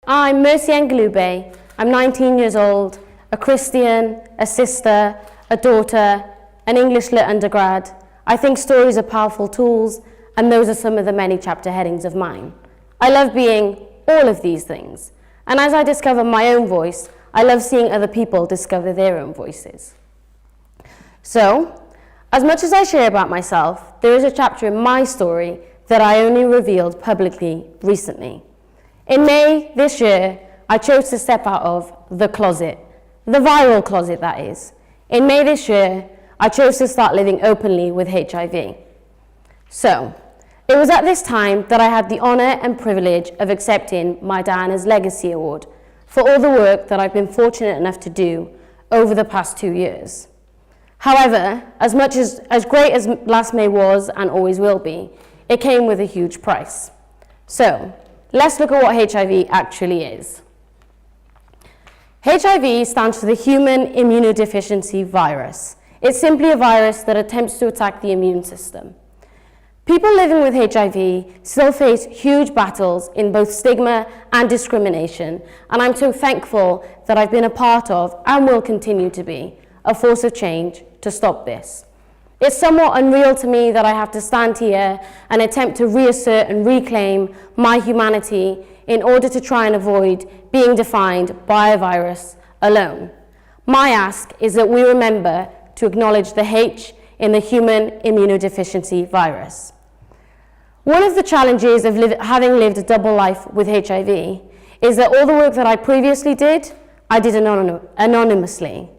I'm Mercy Ngulube. I'm 19 years old, a Christian, a sister, a daughter, an English Lit undergrad. I think stories are powerful tools, and those are some of the many chapter headings of mine. I love being all of these things, and as I discover my own voice, I love seeing other people discover their own voices. So, as much as I share about myself, there is a chapter in my story that I only revealed publicly recently. In May this year, I chose to step out of the closet, the viral closet that is. In May this year, I chose to start living openly with HIV. So, it was at this time that I had the honour and privilege of accepting my Diana's Legacy Award for all the work that I've been fortunate enough to do over the past 2 years. However, as great as last May was and always will be, it came with a huge price. So, let's look at what HIV actually is. HIV stands for the human immunodeficiency virus. It's simply a virus that attempts to attack the immune system. People living with HIV still face huge battles in both stigma and discrimination, and I'm so thankful that I've been a part of, and will continue to be, a force of change to stop this. It's somewhat unreal to me that I have to stand here and attempt to reassert and reclaim my humanity in order to try and avoid being defined by a virus alone. My ask is that we remember to acknowledge the H in the human immunodeficiency virus. One of the challenges of having lived a double life with HIV is that all the work that I previously did, I did anonymously.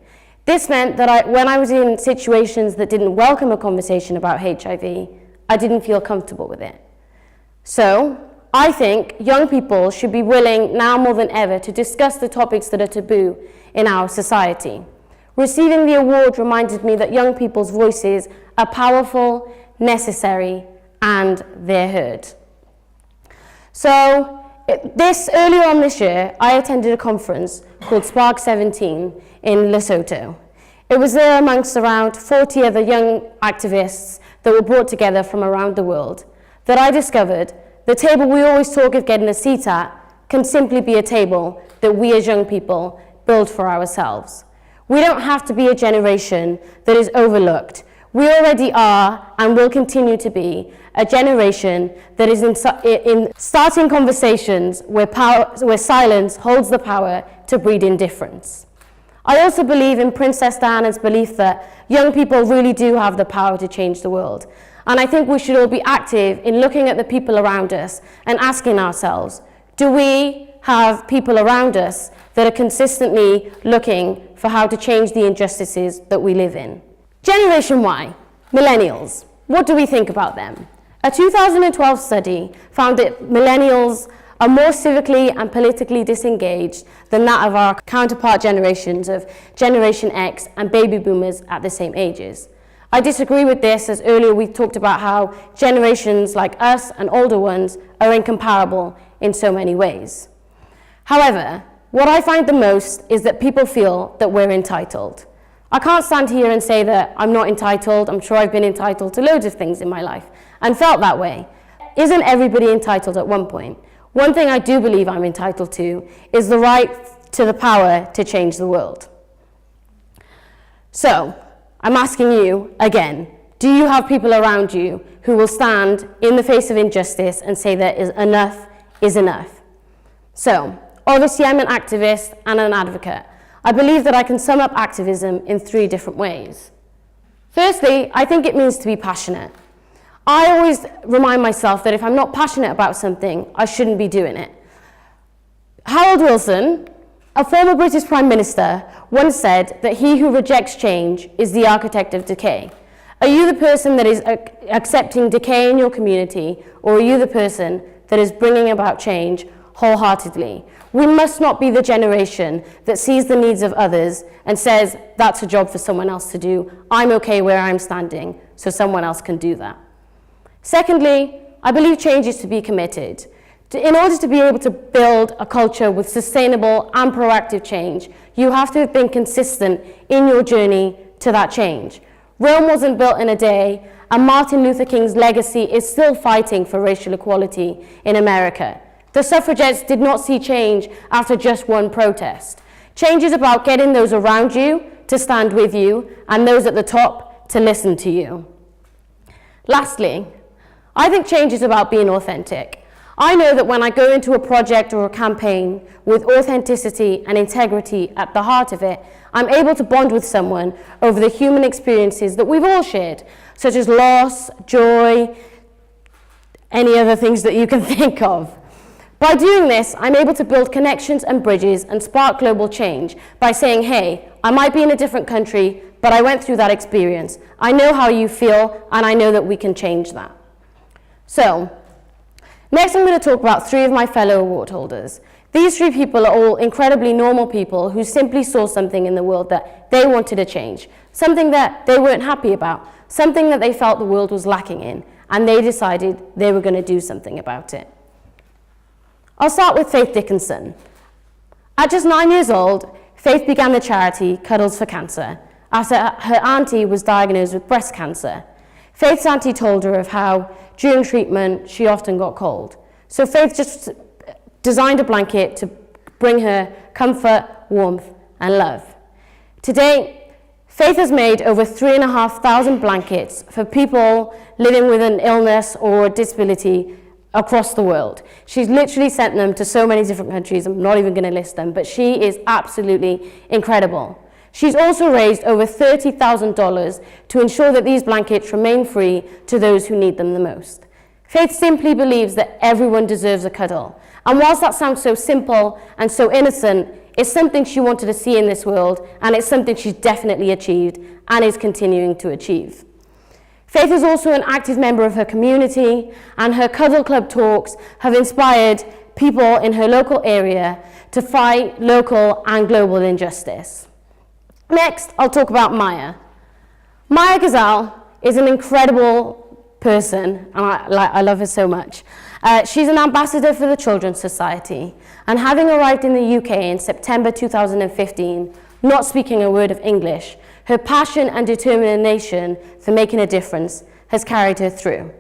This meant that when I was in situations that didn't welcome a conversation about HIV, I didn't feel comfortable with it. So, I think young people should be willing now more than ever to discuss the topics that are taboo in our society. Receiving the award reminded me that young people's voices are powerful, necessary, and they're heard. So, earlier on this year, I attended a conference called Spark 17 in Lesotho. It was there amongst around 40 other young activists that were brought together from around the world that I discovered the table we always talk of getting a seat at can simply be a table that we as young people build for ourselves. We don't have to be a generation that is overlooked. We already are and will continue to be a generation that is in starting conversations where silence holds the power to breed indifference. I also believe in Princess Diana's belief that young people really do have the power to change the world. And I think we should all be active in looking at the people around us and asking ourselves, do we have people around us that are consistently looking for how to change the injustices that we live in? Generation Y, millennials. What do we think about them? A 2012 study found that millennials are more civically and politically disengaged than that of our counterpart generations of Generation X and baby boomers at the same ages. I disagree with this, as earlier we talked about how generations like us and older ones are incomparable in so many ways. However, what I find the most is that people feel that we're entitled. I can't stand here and say that I'm not entitled. I'm sure I've been entitled to loads of things in my life and felt that way. Isn't everybody entitled at one point? One thing I do believe I'm entitled to is the right to the power to change the world. So, I'm asking you again, do you have people around you who will stand in the face of injustice and say that enough is enough? So, obviously I'm an activist and an advocate. I believe that I can sum up activism in 3 different ways. Firstly, I think it means to be passionate. I always remind myself that if I'm not passionate about something, I shouldn't be doing it. Harold Wilson, a former British Prime Minister, once said that he who rejects change is the architect of decay. Are you the person that is accepting decay in your community, or are you the person that is bringing about change wholeheartedly? We must not be the generation that sees the needs of others and says, that's a job for someone else to do. I'm okay where I'm standing, so someone else can do that. Secondly, I believe change is to be committed. In order to be able to build a culture with sustainable and proactive change, you have to have been consistent in your journey to that change. Rome wasn't built in a day, and Martin Luther King's legacy is still fighting for racial equality in America. The suffragettes did not see change after just one protest. Change is about getting those around you to stand with you and those at the top to listen to you. Lastly, I think change is about being authentic. I know that when I go into a project or a campaign with authenticity and integrity at the heart of it, I'm able to bond with someone over the human experiences that we've all shared, such as loss, joy, any other things that you can think of. By doing this, I'm able to build connections and bridges and spark global change by saying, hey, I might be in a different country, but I went through that experience. I know how you feel, and I know that we can change that. So, next I'm going to talk about 3 of my fellow award holders. These 3 people are all incredibly normal people who simply saw something in the world that they wanted to change, something that they weren't happy about, something that they felt the world was lacking in, and they decided they were going to do something about it. I'll start with Faith Dickinson. At just 9 years old, Faith began the charity Cuddles for Cancer after her auntie was diagnosed with breast cancer. Faith's auntie told her of how, during treatment, she often got cold. So Faith just designed a blanket to bring her comfort, warmth, and love. Today, Faith has made over 3,500 blankets for people living with an illness or a disability across the world. She's literally sent them to so many different countries. I'm not even going to list them, but she is absolutely incredible. She's also raised over $30,000 to ensure that these blankets remain free to those who need them the most. Faith simply believes that everyone deserves a cuddle. And whilst that sounds so simple and so innocent, it's something she wanted to see in this world, and it's something she's definitely achieved and is continuing to achieve. Faith is also an active member of her community, and her Cuddle Club talks have inspired people in her local area to fight local and global injustice. Next, I'll talk about Maya. Maya Gazelle is an incredible person, and I love her so much. She's an ambassador for the Children's Society, and having arrived in the UK in September 2015, not speaking a word of English, her passion and determination for making a difference has carried her through.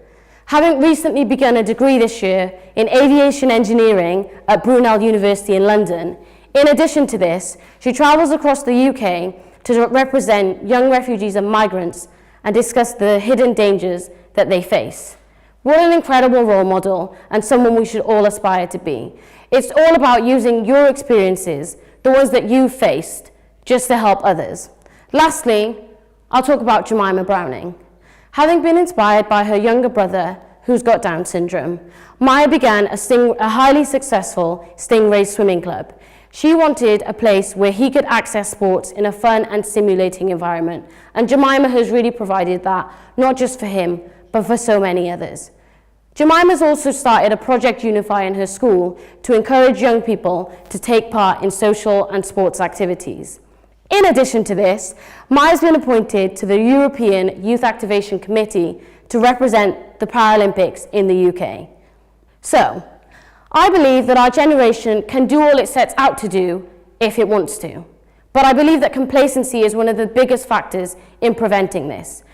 Having recently begun a degree this year in aviation engineering at Brunel University in London, in addition to this, she travels across the UK to represent young refugees and migrants and discuss the hidden dangers that they face. What an incredible role model, and someone we should all aspire to be. It's all about using your experiences, the ones that you've faced, just to help others. Lastly, I'll talk about Jemima Browning. Having been inspired by her younger brother, who's got Down syndrome, Maya began a highly successful Stingray swimming club. She wanted a place where he could access sports in a fun and stimulating environment, and Jemima has really provided that, not just for him, but for so many others. Jemima's also started a Project Unify in her school to encourage young people to take part in social and sports activities. In addition to this, Maya's been appointed to the European Youth Activation Committee to represent the Paralympics in the UK. So, I believe that our generation can do all it sets out to do if it wants to. But I believe that complacency is one of the biggest factors in preventing this.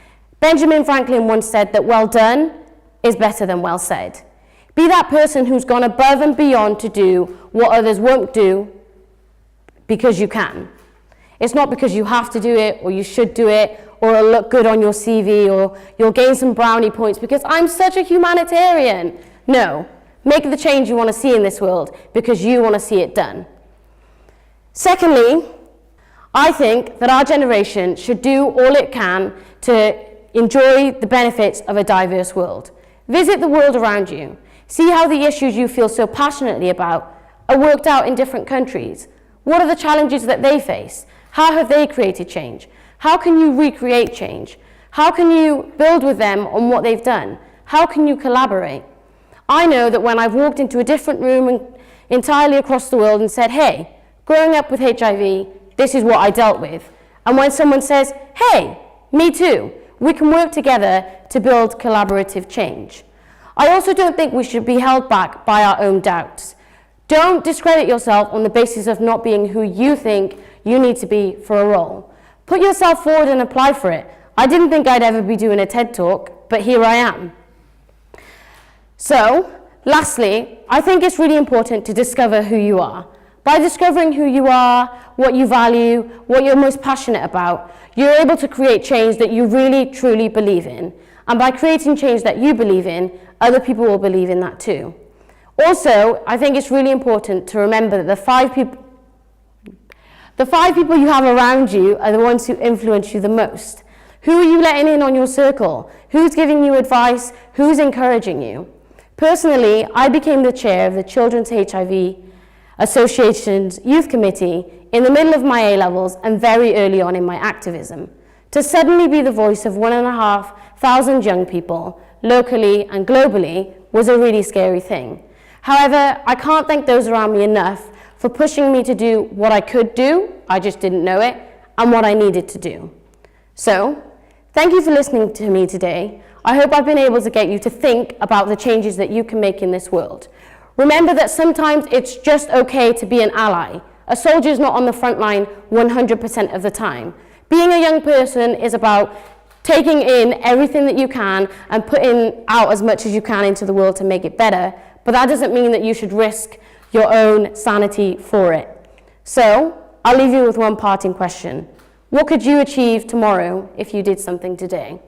Benjamin Franklin once said that well done is better than well said. Be that person who's gone above and beyond to do what others won't do because you can. It's not because you have to do it, or you should do it, or it'll look good on your CV, or you'll gain some brownie points because I'm such a humanitarian. No, make the change you want to see in this world because you want to see it done. Secondly, I think that our generation should do all it can to enjoy the benefits of a diverse world. Visit the world around you. See how the issues you feel so passionately about are worked out in different countries. What are the challenges that they face? How have they created change? How can you recreate change? How can you build with them on what they've done? How can you collaborate? I know that when I've walked into a different room entirely across the world and said, hey, growing up with HIV, this is what I dealt with. And when someone says, hey, me too, we can work together to build collaborative change. I also don't think we should be held back by our own doubts. Don't discredit yourself on the basis of not being who you think you need to be for a role. Put yourself forward and apply for it. I didn't think I'd ever be doing a TED Talk, but here I am. So, Lastly, I think it's really important to discover who you are. By discovering who you are, what you value, what you're most passionate about, you're able to create change that you really, truly believe in. And by creating change that you believe in, other people will believe in that too. Also, I think it's really important to remember that the five people you have around you are the ones who influence you the most. Who are you letting in on your circle? Who's giving you advice? Who's encouraging you? Personally, I became the chair of the Children's HIV Association's Youth Committee in the middle of my A-levels and very early on in my activism. To suddenly be the voice of 1,500 young people, locally and globally, was a really scary thing. However, I can't thank those around me enough for pushing me to do what I could do, I just didn't know it, and what I needed to do. So, thank you for listening to me today. I hope I've been able to get you to think about the changes that you can make in this world. Remember that sometimes it's just okay to be an ally. A soldier is not on the front line 100% of the time. Being a young person is about taking in everything that you can and putting out as much as you can into the world to make it better, but that doesn't mean that you should risk your own sanity for it. So, I'll leave you with one parting question. What could you achieve tomorrow if you did something today?